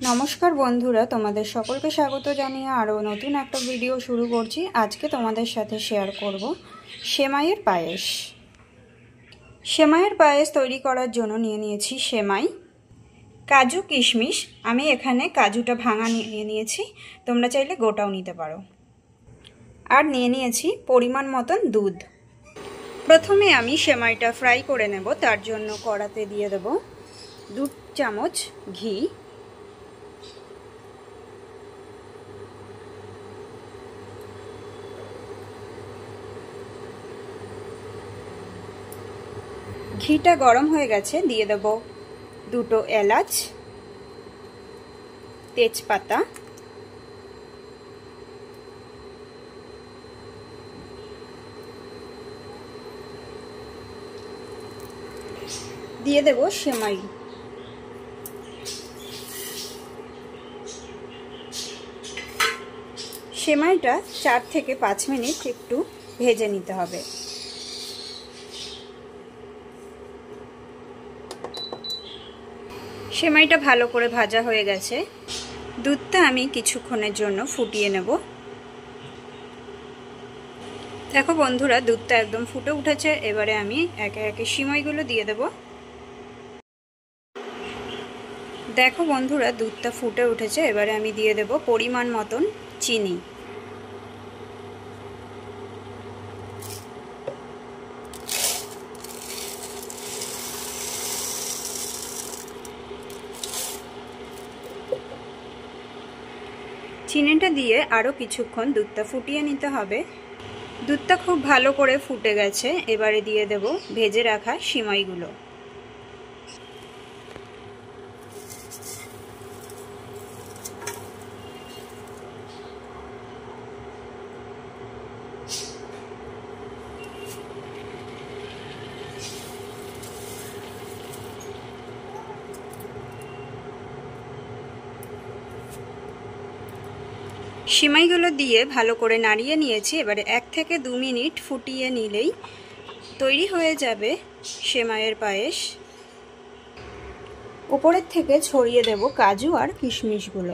নমস্কার বন্ধুরা, তোমাদের সকলকে স্বাগত জানিয়ে আরও নতুন একটা ভিডিও শুরু করছি। আজকে তোমাদের সাথে শেয়ার করব সেমাইয়ের পায়েস। সেমাইয়ের পায়েস তৈরি করার জন্য নিয়ে নিয়েছি সেমাই, কাজু, কিশমিশ। আমি এখানে কাজুটা ভাঙা নিয়ে নিয়েছি, তোমরা চাইলে গোটাও নিতে পারো। আর নিয়ে নিয়েছি পরিমাণ মতন দুধ। প্রথমে আমি সেমাইটা ফ্রাই করে নেব, তার জন্য কড়াতে দিয়ে দেব 2 চামচ ঘি। ঘিটা গরম হয়ে গেছে, দিয়ে দেব 2টো এলাচ, তেজপাতা, দিয়ে দেব সেমাই। সেমাইটা 4 থেকে 5 মিনিট একটু ভেজে নিতে হবে। সেমাইটা ভালো করে ভাজা হয়ে গেছে। দুধটা আমি কিছুক্ষণের জন্য ফুটিয়ে নেব। দেখো বন্ধুরা, দুধটা একদম ফুটে উঠেছে। এবারে আমি একে একে সেমাইগুলো দিয়ে দেব। দেখো বন্ধুরা, দুধটা ফুটে উঠেছে। এবারে আমি দিয়ে দেব পরিমাণ মতন চিনি। চিনিটা দিয়ে আরও কিছুক্ষণ দুধটা ফুটিয়ে নিতে হবে। দুধটা খুব ভালো করে ফুটে গেছে। এবারে দিয়ে দেব ভেজে রাখা সেমাইগুলো। সেমাইগুলো দিয়ে ভালো করে নাড়িয়ে নিয়েছি। এবারে 1 থেকে 2 মিনিট ফুটিয়ে নিলেই তৈরি হয়ে যাবে সেমাইয়ের পায়েস। উপরের থেকে ছড়িয়ে দেব কাজু আর কিশমিশগুলো।